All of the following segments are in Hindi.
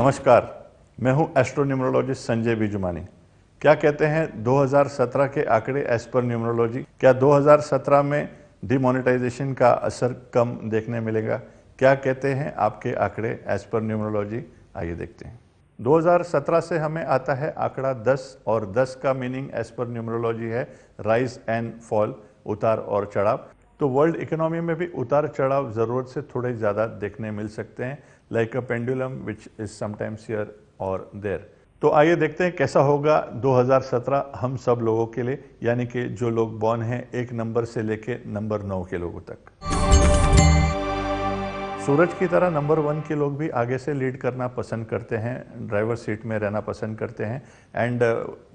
नमस्कार, मैं हूं एस्ट्रोन्यूमरोलॉजिस्ट संजय बिजुमानी। क्या कहते हैं 2017 के आंकड़े एज पर न्यूमरोलॉजी? क्या 2017 में डिमोनेटाइजेशन का असर कम देखने मिलेगा? क्या कहते हैं आपके आंकड़े एज पर न्यूमरोलॉजी? आइए देखते हैं। 2017 से हमें आता है आंकड़ा 10 और 10 का मीनिंग एज पर न्यूमरोलॉजी है राइज एंड फॉल, उतार और चढ़ाव। तो वर्ल्ड इकोनॉमी में भी उतार चढ़ाव ज़रूरत से थोड़े ज़्यादा देखने मिल सकते हैं, like a pendulum which is sometimes here और देयर। तो आइए देखते हैं कैसा होगा 2017 हम सब लोगों के लिए, यानी कि जो लोग बॉर्न हैं 1 नंबर से लेके नंबर 9 के लोगों तक। सूरज की तरह नंबर 1 के लोग भी आगे से लीड करना पसंद करते हैं, ड्राइवर सीट में रहना पसंद करते हैं एंड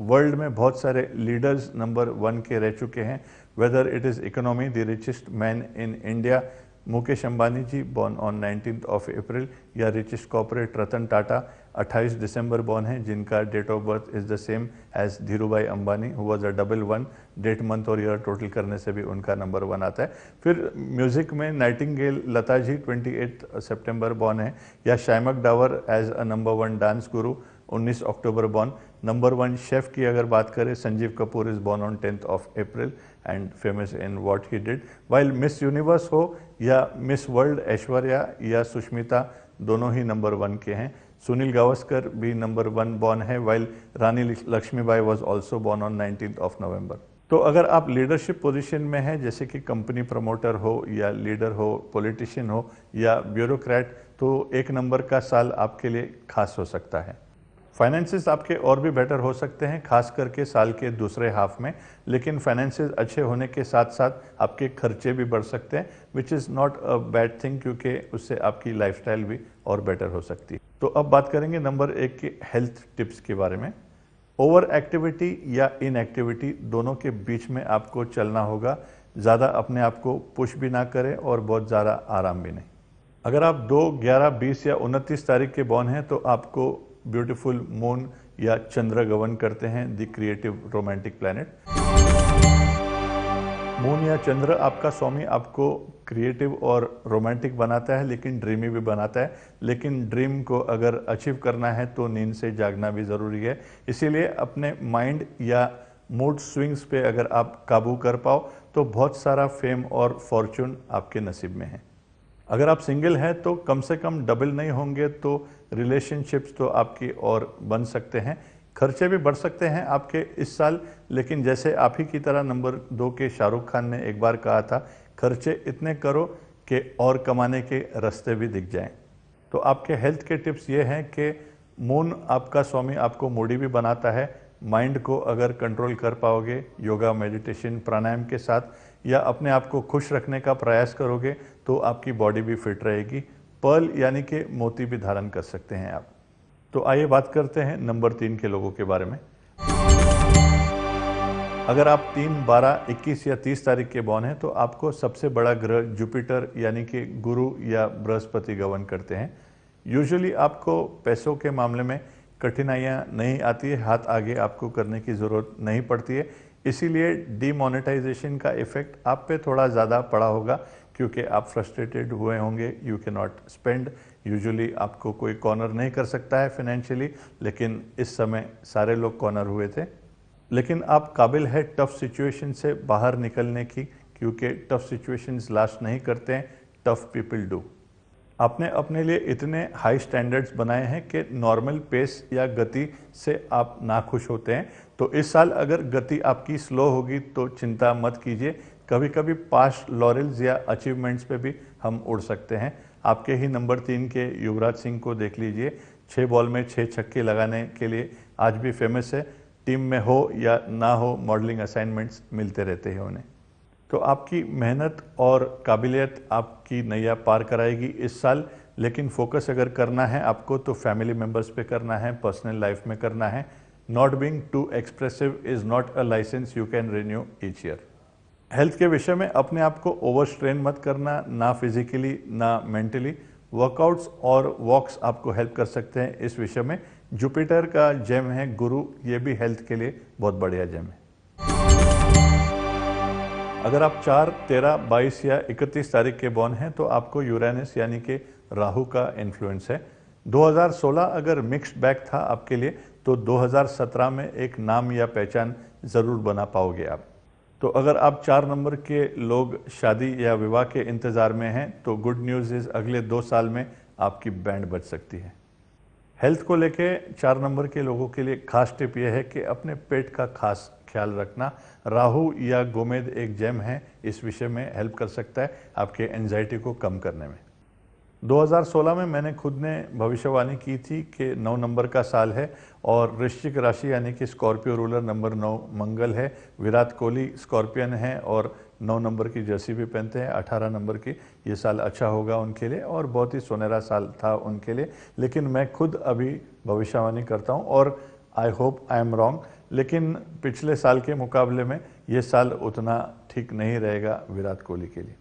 वर्ल्ड में बहुत सारे लीडर्स नंबर 1 के रह चुके हैं। Whether it is economy, the richest man in India Mukesh Ambani ji born on 19th of April, या रिचेस्ट कॉर्पोरेट रतन टाटा 28 दिसंबर बॉर्न है, जिनका date of birth is the same as Dhirubhai Ambani who was a double 1। Date, month और ईयर टोटल करने से भी उनका नंबर 1 आता है। फिर म्यूजिक में नाइटिंगेल लता जी 28 सितंबर बॉर्न है, या शायमक Dawar as a number 1 dance Guru 19 October born. Number 1 chef की अगर बात करें, Sanjeev Kapoor is born on 10th of April and famous in what he did. While miss universe हो या मिस वर्ल्ड ऐश्वर्या या सुष्मिता, दोनों ही नंबर 1 के हैं। सुनील गावस्कर भी नंबर 1 बॉर्न है, while Rani Lakshmibai was also born on 19th of November। तो अगर आप लीडरशिप पोजीशन में हैं, जैसे कि कंपनी प्रमोटर हो या लीडर हो, पॉलिटिशियन हो या ब्यूरोक्रेट, तो 1 नंबर का साल आपके लिए खास हो सकता है। फाइनेंसेस आपके और भी बेटर हो सकते हैं, खास करके साल के दूसरे हाफ में, लेकिन फाइनेंसेस अच्छे होने के साथ साथ आपके खर्चे भी बढ़ सकते हैं, which is not a bad thing, क्योंकि उससे आपकी लाइफस्टाइल भी और बेटर हो सकती है। तो अब बात करेंगे नंबर 1 के हेल्थ टिप्स के बारे में। ओवर एक्टिविटी या इनएक्टिविटी दोनों के बीच में आपको चलना होगा। ज़्यादा अपने आप को पुश भी ना करें और बहुत ज़्यादा आराम भी नहीं। अगर आप 2, 11, 20 या 29 तारीख के बॉर्न हैं, तो आपको ब्यूटीफुल मून या चंद्र गवन करते हैं, the creative romantic planet. Moon या चंद्र आपका स्वामी आपको क्रिएटिव और रोमांटिक बनाता है, लेकिन ड्रीमी भी बनाता है। लेकिन ड्रीम को अगर अचीव करना है तो नींद से जागना भी ज़रूरी है। इसीलिए अपने माइंड या मूड स्विंग्स पे अगर आप काबू कर पाओ तो बहुत सारा फेम और फॉर्चून आपके नसीब में है। अगर आप सिंगल हैं तो कम से कम डबल नहीं होंगे तो रिलेशनशिप्स तो आपकी और बन सकते हैं। खर्चे भी बढ़ सकते हैं आपके इस साल, लेकिन जैसे आप ही की तरह नंबर 2 के शाहरुख खान ने एक बार कहा था, खर्चे इतने करो कि और कमाने के रास्ते भी दिख जाएं। तो आपके हेल्थ के टिप्स ये हैं कि मून आपका स्वामी आपको मूडी भी बनाता है। माइंड को अगर कंट्रोल कर पाओगे योगा, मेडिटेशन, प्राणायाम के साथ, या अपने आप को खुश रखने का प्रयास करोगे, तो आपकी बॉडी भी फिट रहेगी। पर्ल यानी कि मोती भी धारण कर सकते हैं आप। तो आइए बात करते हैं नंबर 3 के लोगों के बारे में। अगर आप 3, 12, 21 या 30 तारीख के बॉर्न हैं, तो आपको सबसे बड़ा ग्रह जुपिटर यानी कि गुरु या बृहस्पति गवन करते हैं। यूजुअली आपको पैसों के मामले में कठिनाइयाँ नहीं आती है, हाथ आगे आपको करने की ज़रूरत नहीं पड़ती है। इसीलिए डीमोनेटाइजेशन का इफेक्ट आप पे थोड़ा ज़्यादा पड़ा होगा, क्योंकि आप फ्रस्ट्रेटेड हुए होंगे, you can not spend. Usually आपको कोई कॉर्नर नहीं कर सकता है फाइनेंशियली, लेकिन इस समय सारे लोग कॉर्नर हुए थे। लेकिन आप काबिल है टफ सिचुएशन से बाहर निकलने की, क्योंकि टफ सिचुएशंस लास्ट नहीं करते हैं, टफ पीपल डू। आपने अपने लिए इतने हाई स्टैंडर्ड्स बनाए हैं कि नॉर्मल पेस या गति से आप नाखुश होते हैं। तो इस साल अगर गति आपकी स्लो होगी तो चिंता मत कीजिए। कभी कभी पास्ट लॉरेल्स या अचीवमेंट्स पे भी हम उड़ सकते हैं। आपके ही नंबर 3 के युवराज सिंह को देख लीजिए, 6 बॉल में 6 छक्के लगाने के लिए आज भी फेमस है। टीम में हो या ना हो, मॉडलिंग असाइनमेंट्स मिलते रहते हैं उन्हें। तो आपकी मेहनत और काबिलियत आपकी नैया पार कराएगी इस साल, लेकिन फोकस अगर करना है आपको तो फैमिली मेंबर्स पे करना है, पर्सनल लाइफ में करना है। Not being too expressive is not a licence you can renew each year. Health के विषय में अपने आप को ओवर स्ट्रेन मत करना, ना फिजिकली ना मेंटली। वर्कआउट्स और वॉक्स आपको हेल्प कर सकते हैं इस विषय में। जुपिटर का जेम है गुरु, ये भी हेल्थ के लिए बहुत बढ़िया जेम है। अगर आप 4, 13, 22 या 31 तारीख के बॉर्न हैं, तो आपको यूरेनस यानी कि राहु का इन्फ्लुएंस है। 2016 अगर मिक्स्ड बैग था आपके लिए तो 2017 में एक नाम या पहचान ज़रूर बना पाओगे आप। तो अगर आप 4 नंबर के लोग शादी या विवाह के इंतज़ार में हैं तो गुड न्यूज़ इज़ अगले 2 साल में आपकी बैंड बज सकती है। हेल्थ को लेके 4 नंबर के लोगों के लिए खास टिप यह है कि अपने पेट का खास ख्याल रखना। राहु या गोमेद एक जेम है, इस विषय में हेल्प कर सकता है आपके एंजाइटी को कम करने में। 2016 में मैंने खुद ने भविष्यवाणी की थी कि 9 नंबर का साल है और वृश्चिक राशि यानी कि स्कॉर्पियो रूलर नंबर 9 मंगल है। विराट कोहली स्कॉर्पियन है और 9 नंबर की जर्सी भी पहनते हैं। 18 नंबर की ये साल अच्छा होगा उनके लिए और बहुत ही सुनहरा साल था उनके लिए। लेकिन मैं खुद अभी भविष्यवाणी करता हूँ और I hope I am wrong, लेकिन पिछले साल के मुकाबले में ये साल उतना ठीक नहीं रहेगा विराट कोहली के लिए।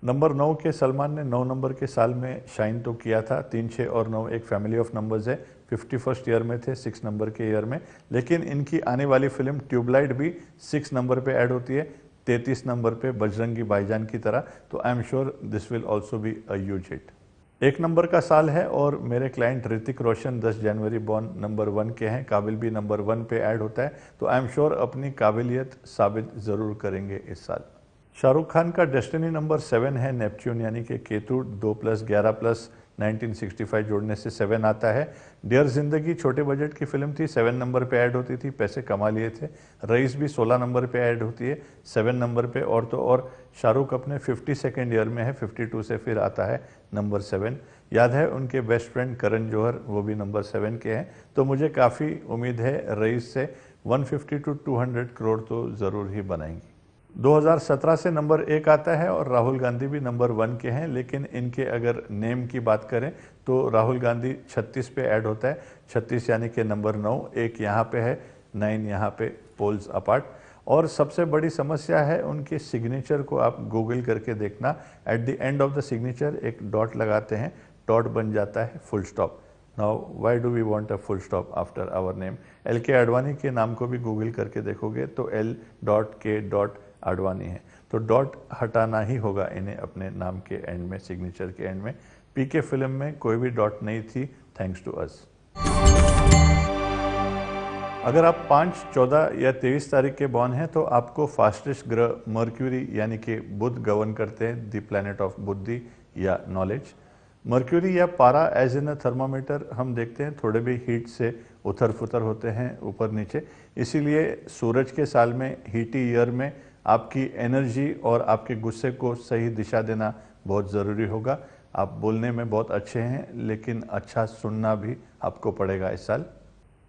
नंबर 9 के सलमान ने 9 नंबर के साल में शाइन तो किया था। 3, 6 और 9 एक फैमिली ऑफ नंबर्स है। 51st ईयर में थे 6 नंबर के ईयर में, लेकिन इनकी आने वाली फिल्म ट्यूबलाइट भी 6 नंबर पे ऐड होती है, 33 नंबर पे बजरंगी भाईजान की तरह। तो I am sure this will also be a huge hit. 1 number का साल है और मेरे क्लाइंट ऋतिक रोशन 10 जनवरी बॉर्न नंबर 1 के हैं। काबिल भी नंबर 1 पे ऐड होता है, तो आई एम श्योर अपनी काबिलियत साबित ज़रूर करेंगे इस साल। शाहरुख खान का डेस्टिनी नंबर 7 है, नेपच्यून यानी कि केतु। 2+11+ 1965 जोड़ने से 7 आता है। डियर जिंदगी छोटे बजट की फिल्म थी, 7 नंबर पे ऐड होती थी, पैसे कमा लिए थे। रईस भी 16 नंबर पे ऐड होती है, 7 नंबर पे। और तो और शाहरुख अपने 52nd ईयर में है, 52 से फिर आता है नंबर 7। याद है उनके बेस्ट फ्रेंड करण जौहर, वो भी नंबर 7 के हैं। तो मुझे काफ़ी उम्मीद है रईस से 150 to 200 करोड़ तो ज़रूर ही बनाएंगी। 2017 से नंबर 1 आता है और राहुल गांधी भी नंबर 1 के हैं, लेकिन इनके अगर नेम की बात करें तो राहुल गांधी 36 पे ऐड होता है। 36 यानी कि नंबर 9, 1 यहाँ पे है, 9 यहाँ पे पोल्स अपार्ट। और सबसे बड़ी समस्या है उनके सिग्नेचर को आप गूगल करके देखना। At the end of the signature एक डॉट लगाते हैं, डॉट बन जाता है full stop. Now why do we want a full stop after our name? LK Advani के नाम को भी गूगल करके देखोगे तो L.K. आडवाणी है, तो डॉट हटाना ही होगा इन्हें अपने नाम के एंड में, सिग्नेचर के एंड में। PK फिल्म में कोई भी डॉट नहीं थी, थैंक्स टू अस। अगर आप 5, 14 या 23 तारीख के बॉर्न हैं तो आपको फास्टेस्ट ग्रह मर्क्यूरी यानी कि बुध गवर्न करते हैं, द प्लैनेट ऑफ बुद्धि या नॉलेज। मर्क्यूरी या पारा एज इन अ थर्मामीटर हम देखते हैं थोड़े भी हीट से उथर फुथर होते हैं ऊपर नीचे, इसीलिए सूरज के साल में, हीटी ईयर में आपकी एनर्जी और आपके गुस्से को सही दिशा देना बहुत ज़रूरी होगा। आप बोलने में बहुत अच्छे हैं, लेकिन अच्छा सुनना भी आपको पड़ेगा इस साल।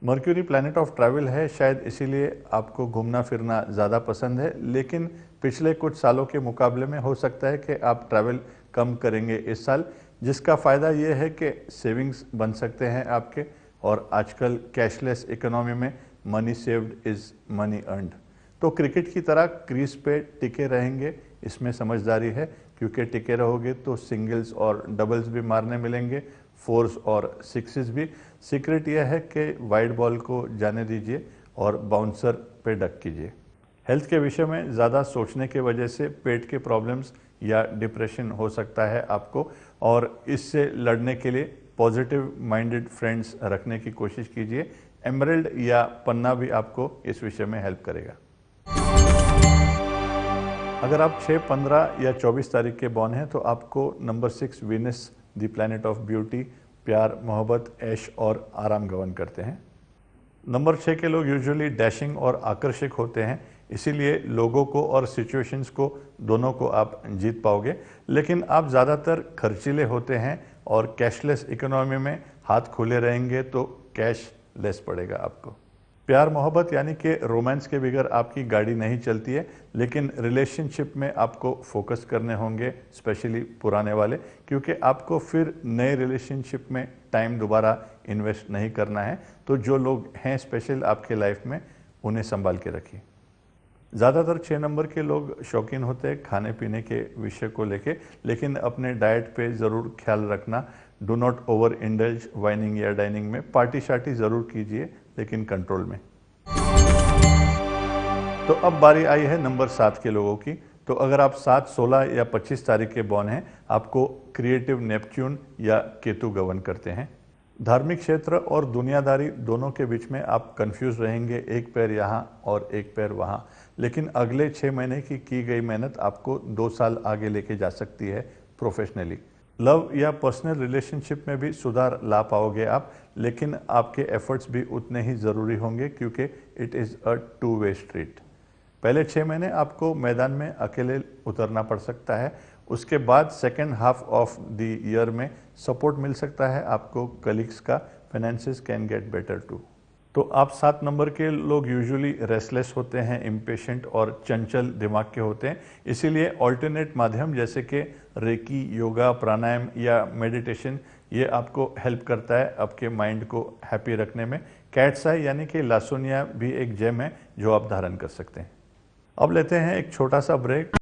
मर्क्यूरी प्लैनेट ऑफ ट्रैवल है, शायद इसीलिए आपको घूमना फिरना ज़्यादा पसंद है, लेकिन पिछले कुछ सालों के मुकाबले में हो सकता है कि आप ट्रैवल कम करेंगे इस साल, जिसका फ़ायदा ये है कि सेविंग्स बन सकते हैं आपके। और आजकल कैशलेस इकोनॉमी में money saved is money earned. तो क्रिकेट की तरह क्रीज पे टिके रहेंगे, इसमें समझदारी है, क्योंकि टिके रहोगे तो सिंगल्स और डबल्स भी मारने मिलेंगे, 4s और 6s भी। सीक्रेट यह है कि वाइड बॉल को जाने दीजिए और बाउंसर पे डक कीजिए। हेल्थ के विषय में ज़्यादा सोचने के वजह से पेट के प्रॉब्लम्स या डिप्रेशन हो सकता है आपको, और इससे लड़ने के लिए पॉजिटिव माइंडेड फ्रेंड्स रखने की कोशिश कीजिए। एमरल्ड या पन्ना भी आपको इस विषय में हेल्प करेगा। अगर आप 6, 15 या 24 तारीख के बॉर्न हैं तो आपको number 6 Venus, the planet of beauty, प्यार, मोहब्बत, ऐश और आराम गवर्न करते हैं। नंबर 6 के लोग यूजुअली डैशिंग और आकर्षक होते हैं, इसीलिए लोगों को और सिचुएशंस को दोनों को आप जीत पाओगे, लेकिन आप ज़्यादातर खर्चीले होते हैं और कैशलेस इकोनॉमी में हाथ खुले रहेंगे तो कैश लेस पड़ेगा आपको। प्यार मोहब्बत यानी कि रोमांस के बगैर आपकी गाड़ी नहीं चलती है, लेकिन रिलेशनशिप में आपको फोकस करने होंगे, स्पेशली पुराने वाले, क्योंकि आपको फिर नए रिलेशनशिप में टाइम दोबारा इन्वेस्ट नहीं करना है। तो जो लोग हैं स्पेशल आपके लाइफ में, उन्हें संभाल के रखिए। ज़्यादातर 6 नंबर के लोग शौकीन होते हैं खाने पीने के विषय को लेके, लेकिन अपने डाइट पे ज़रूर ख्याल रखना। Do not over indulge whining या डाइनिंग में। पार्टी शार्टी ज़रूर कीजिए, लेकिन कंट्रोल में। तो अब बारी आई है नंबर 7 के लोगों की। तो अगर आप 7, 16 या 25 तारीख के बॉर्न हैं, आपको क्रिएटिव नेपच्यून या केतु गवर्न करते हैं। धार्मिक क्षेत्र और दुनियादारी दोनों के बीच में आप कंफ्यूज रहेंगे, एक पैर यहाँ और एक पैर वहाँ, लेकिन अगले 6 महीने की गई मेहनत आपको 2 साल आगे लेके जा सकती है प्रोफेशनली। लव या पर्सनल रिलेशनशिप में भी सुधार ला पाओगे आप, लेकिन आपके एफर्ट्स भी उतने ही ज़रूरी होंगे क्योंकि it is a 2 way street. पहले 6 महीने आपको मैदान में अकेले उतरना पड़ सकता है, उसके बाद second half of the year में सपोर्ट मिल सकता है आपको कलीग्स का, finances can get better too. तो आप 7 नंबर के लोग यूजुअली रेस्टलेस होते हैं, इम्पेशेंट और चंचल दिमाग के होते हैं, इसीलिए ऑल्टरनेट माध्यम जैसे कि रेकी, योगा, प्राणायाम या मेडिटेशन ये आपको हेल्प करता है आपके माइंड को हैप्पी रखने में। कैट्स आई यानी कि लासोनिया भी एक जेम है जो आप धारण कर सकते हैं। अब लेते हैं एक छोटा सा ब्रेक।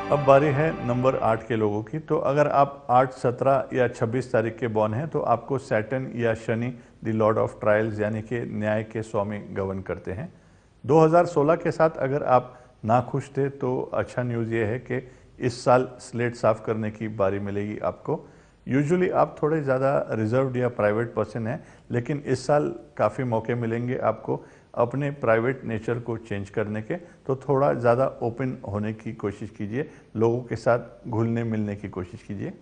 अब बारी है नंबर 8 के लोगों की। तो अगर आप 8, 17 या 26 तारीख के बॉर्न हैं तो आपको सैटर्न या Shani the Lord of trials यानी कि न्याय के स्वामी गवर्न करते हैं। 2016 के साथ अगर आप नाखुश थे तो अच्छा न्यूज़ ये है कि इस साल स्लेट साफ करने की बारी मिलेगी आपको। यूजुअली आप थोड़े ज़्यादा रिजर्व्ड या प्राइवेट पर्सन हैं, लेकिन इस साल काफ़ी मौके मिलेंगे आपको अपने प्राइवेट नेचर को चेंज करने के, तो थोड़ा ज़्यादा ओपन होने की कोशिश कीजिए, लोगों के साथ घुलने मिलने की कोशिश कीजिए।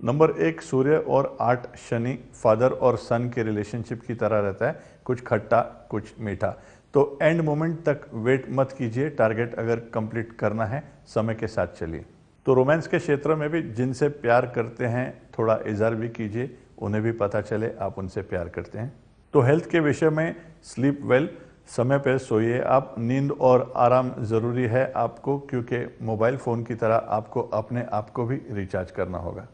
नंबर 1 सूर्य और 8 शनि फादर और सन के रिलेशनशिप की तरह रहता है, कुछ खट्टा कुछ मीठा। तो एंड मोमेंट तक वेट मत कीजिए, टारगेट अगर कंप्लीट करना है समय के साथ चलिए। तो रोमांस के क्षेत्र में भी जिनसे प्यार करते हैं थोड़ा इजहार भी कीजिए, उन्हें भी पता चले आप उनसे प्यार करते हैं। तो हेल्थ के विषय में स्लीप वेल, समय पर सोइए आप, नींद और आराम ज़रूरी है आपको क्योंकि मोबाइल फ़ोन की तरह आपको अपने आप को भी रिचार्ज करना होगा।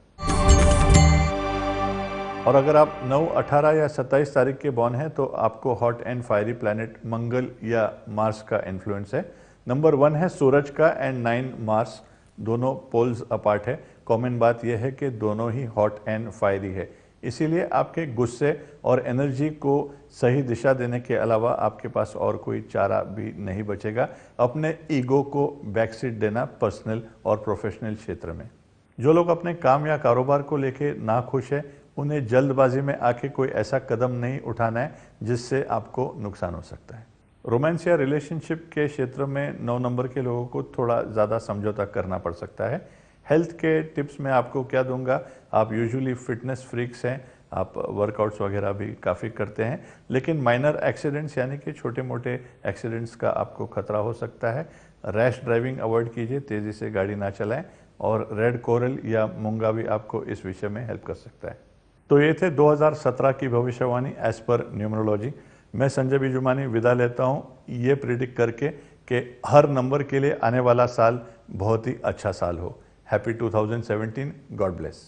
और अगर आप 9, 18 या 27 तारीख के बॉर्न हैं तो आपको हॉट एंड फायरी प्लैनेट मंगल या मार्स का इन्फ्लुएंस है। नंबर 1 है सूरज का एंड 9 मार्स, दोनों पोल्स अपार्ट है। कॉमन बात यह है कि दोनों ही हॉट एंड फायरी है, इसीलिए आपके गुस्से और एनर्जी को सही दिशा देने के अलावा आपके पास और कोई चारा भी नहीं बचेगा अपने ईगो को बैकसीट देना पर्सनल और प्रोफेशनल क्षेत्र में। जो लोग अपने काम या कारोबार को लेके ना खुश है, उन्हें जल्दबाजी में आके कोई ऐसा कदम नहीं उठाना है जिससे आपको नुकसान हो सकता है। रोमांस या रिलेशनशिप के क्षेत्र में 9 नंबर के लोगों को थोड़ा ज़्यादा समझौता करना पड़ सकता है। हेल्थ के टिप्स मैं आपको क्या दूंगा, आप यूजुअली फिटनेस फ्रीक्स हैं, आप वर्कआउट्स वगैरह भी काफ़ी करते हैं, लेकिन माइनर एक्सीडेंट्स यानी कि छोटे मोटे एक्सीडेंट्स का आपको खतरा हो सकता है। रैश ड्राइविंग अवॉइड कीजिए, तेज़ी से गाड़ी ना चलाएं, और रेड कोरल या मूंगा भी आपको इस विषय में हेल्प कर सकता है। तो ये थे 2017 की भविष्यवाणी एज पर न्यूमरोलॉजी। मैं संजय बिजुमानी विदा लेता हूँ ये प्रिडिक्ट करके कि हर नंबर के लिए आने वाला साल बहुत ही अच्छा साल हो। Happy 2017, God bless.